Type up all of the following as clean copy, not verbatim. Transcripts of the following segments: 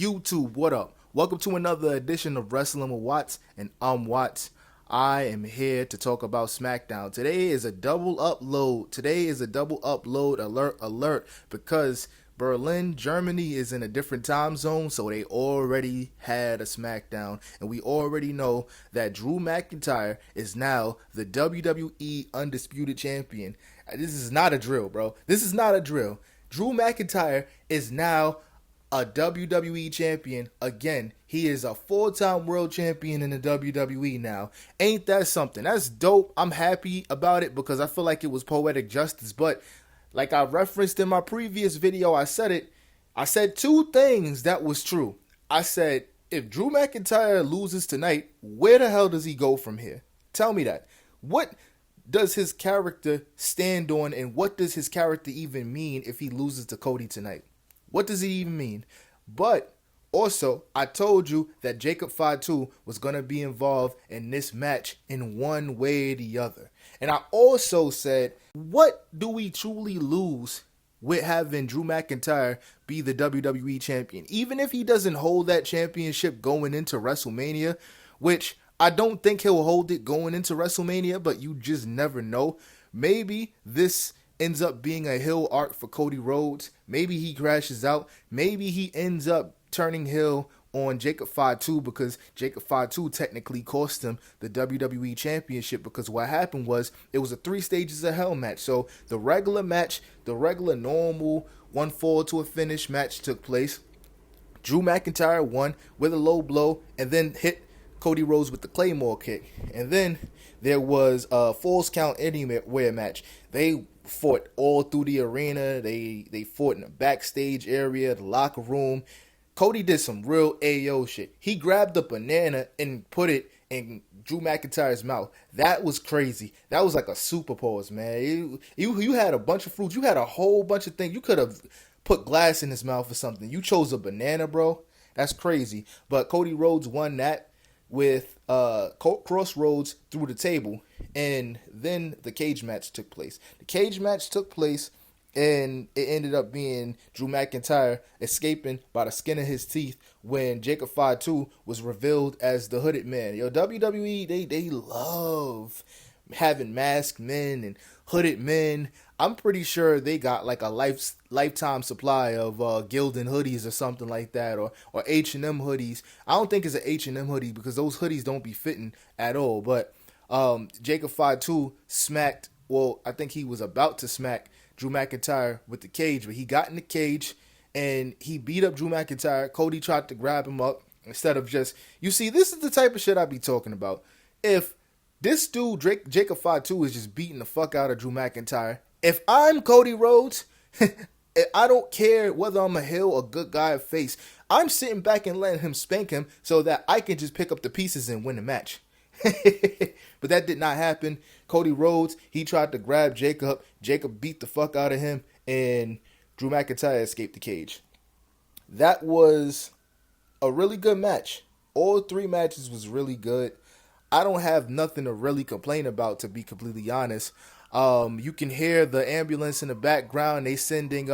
YouTube, what up? Welcome to another edition of Wrestling with Watts, and I'm Watts. I am here to talk about SmackDown. Today is a double upload. Alert, because Berlin, Germany is in a different time zone, so they already had a SmackDown, and we already know that Drew McIntyre is now the WWE Undisputed Champion. This is not a drill, bro. This is not a drill. Drew McIntyre is now a WWE champion again. He is a full-time world champion in the WWE now. Ain't that something? That's dope. I'm happy about it because I feel like it was poetic justice. But like I referenced in my previous video, I said two things that was true. I said, if Drew McIntyre loses tonight, where the hell does he go from here? Tell me that. What does his character stand on, and what does his character even mean if he loses to Cody tonight? What does it even mean? But also, I told you that Jacob Fatu was going to be involved in this match in one way or the other. And I also said, what do we truly lose with having Drew McIntyre be the WWE champion? Even if he doesn't hold that championship going into WrestleMania, which I don't think he'll hold it going into WrestleMania, but you just never know. Maybe this ends up being a heel arc for Cody Rhodes. Maybe he crashes out. Maybe he ends up turning heel on Jacob Fatu because Jacob Fatu technically cost him the WWE Championship, because what happened was it was a 3 stages of hell match. So the regular match, the regular normal 1 fall to a finish match took place. Drew McIntyre won with a low blow and then hit Cody Rhodes with the Claymore kick. And then there was a Falls Count Anywhere match. They fought all through the arena. They fought in the backstage area, the locker room. Cody did some real AO shit. He grabbed a banana and put it in Drew McIntyre's mouth. That was crazy. That was like a super pause, man. You had a bunch of fruits. You had a whole bunch of things. You could have put glass in his mouth or something. You chose a banana, bro. That's crazy. But Cody Rhodes won that with crossroads through the table, and then the cage match took place. The cage match took place, and it ended up being Drew McIntyre escaping by the skin of his teeth when Jacob Fatu was revealed as the Hooded Man. Yo, WWE, they love having masked men and hooded men. I'm pretty sure they got like a lifetime supply of Gildan hoodies or something like that, or H&M hoodies. I don't think it's an H&M hoodie because those hoodies don't be fitting at all. But Jacob Fatu smacked, well, I think he was about to smack Drew McIntyre with the cage, but he got in the cage and he beat up Drew McIntyre. Cody tried to grab him up instead of just, you see, this is the type of shit I be talking about. If this dude, Jacob Fatu, is just beating the fuck out of Drew McIntyre, if I'm Cody Rhodes, I don't care whether I'm a heel or good guy or face. I'm sitting back and letting him spank him so that I can just pick up the pieces and win the match. But that did not happen. Cody Rhodes, he tried to grab Jacob. Jacob beat the fuck out of him, and Drew McIntyre escaped the cage. That was a really good match. All 3 matches was really good. I don't have nothing to really complain about, to be completely honest. You can hear the ambulance in the background. They sending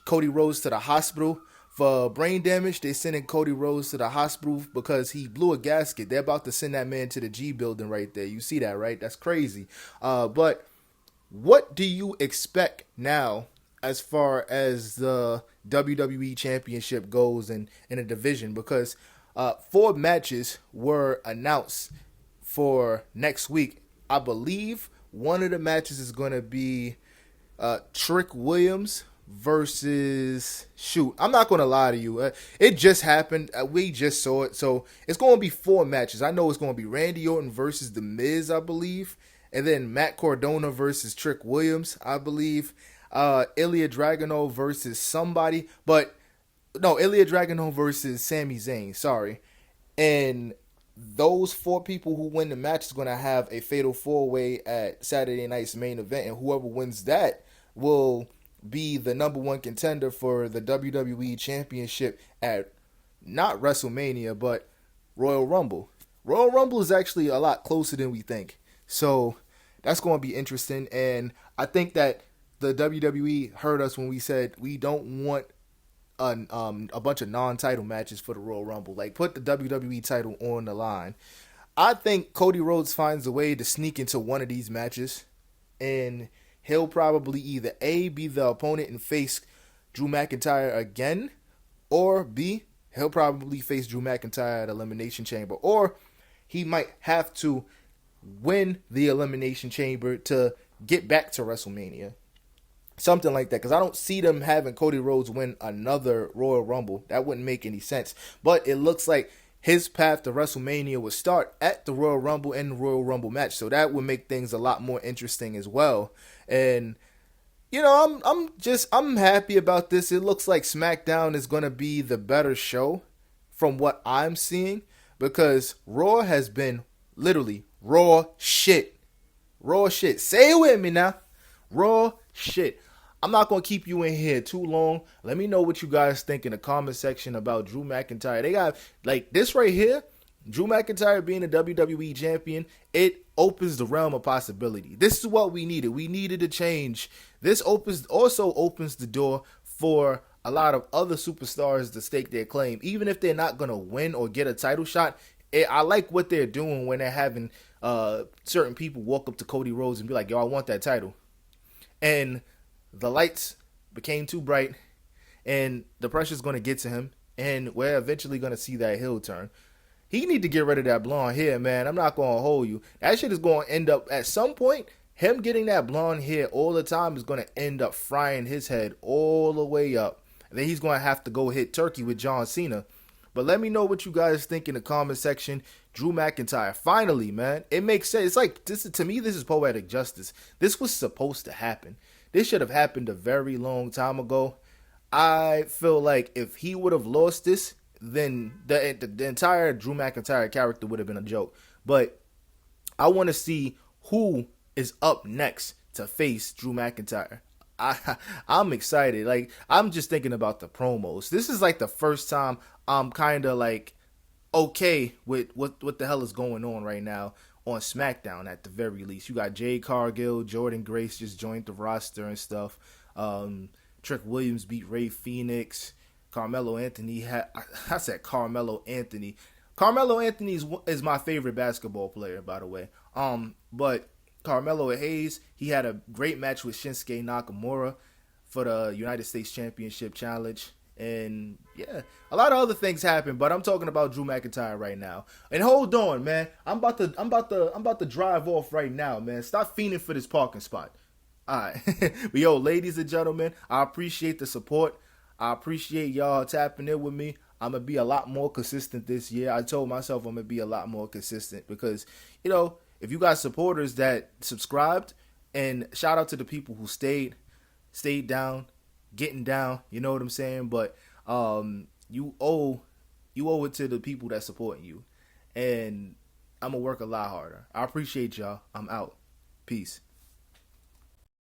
Cody Rhodes to the hospital for brain damage. They sending Cody Rhodes to the hospital because he blew a gasket. They're about to send that man to the G building right there. You see that, right? That's crazy. But what do you expect now as far as the WWE Championship goes in a division? Because 4 matches were announced for next week. I believe one of the matches is going to be Trick Williams versus, I'm not going to lie to you. It just happened. We just saw it. So it's going to be 4 matches. I know it's going to be Randy Orton versus The Miz, I believe. And then Matt Cardona versus Trick Williams, I believe. Ilya Dragunov versus somebody. But, no, Ilya Dragunov versus Sami Zayn. Sorry. And those 4 people who win the match is going to have a fatal 4-way at Saturday night's main event, and whoever wins that will be the number 1 contender for the WWE Championship at not WrestleMania, but Royal Rumble. Royal Rumble is actually a lot closer than we think, so that's going to be interesting. And I think that the WWE heard us when we said we don't want a bunch of non-title matches for the Royal Rumble. Like put the WWE title on the line. I think Cody Rhodes finds a way to sneak into one of these matches, and he'll probably either A, be the opponent and face Drew McIntyre again, or B, he'll probably face Drew McIntyre at Elimination Chamber, or he might have to win the Elimination Chamber to get back to WrestleMania. Something like that, because I don't see them having Cody Rhodes win another Royal Rumble. That wouldn't make any sense. But it looks like his path to WrestleMania would start at the Royal Rumble and the Royal Rumble match. So that would make things a lot more interesting as well. And you know, I'm happy about this. It looks like SmackDown is going to be the better show from what I'm seeing, because Raw has been literally raw shit. Raw shit. Say it with me now. Raw shit. I'm not going to keep you in here too long. Let me know what you guys think in the comment section about Drew McIntyre. They got, like, this right here, Drew McIntyre being a WWE champion, it opens the realm of possibility. This is what we needed. We needed a change. This also opens the door for a lot of other superstars to stake their claim. Even if they're not going to win or get a title shot, I like what they're doing when they're having certain people walk up to Cody Rhodes and be like, yo, I want that title. And the lights became too bright, and the pressure's going to get to him, and we're eventually going to see that heel turn. He need to get rid of that blonde hair, man. I'm not going to hold you. That shit is going to end up, at some point, him getting that blonde hair all the time is going to end up frying his head all the way up. And then he's going to have to go hit turkey with John Cena. But let me know what you guys think in the comment section. Drew McIntyre, finally, man. It makes sense. It's like, to me, this is poetic justice. This was supposed to happen. This should have happened a very long time ago. I feel like if he would have lost this, then the entire Drew McIntyre character would have been a joke. But I want to see who is up next to face Drew McIntyre. I'm excited. Like, I'm just thinking about the promos. This is like the first time I'm kind of like okay with what the hell is going on right now on SmackDown at the very least. You got Jade Cargill, Jordan Grace just joined the roster and stuff. Trick Williams beat Ray Phoenix. Carmelo Anthony I said Carmelo Anthony. Carmelo Anthony is my favorite basketball player, by the way. But Carmelo Hayes, he had a great match with Shinsuke Nakamura for the United States Championship Challenge. And yeah, a lot of other things happened, but I'm talking about Drew McIntyre right now. And hold on, man. I'm about to drive off right now, man. Stop fiending for this parking spot. All right. But yo, ladies and gentlemen, I appreciate the support. I appreciate y'all tapping in with me. I'm going to be a lot more consistent this year. I told myself I'm going to be a lot more consistent because, you know, if you got supporters that subscribed, and shout out to the people who stayed down, getting down, you know what I'm saying? But you owe it to the people that supporting you. And I'm going to work a lot harder. I appreciate y'all. I'm out. Peace.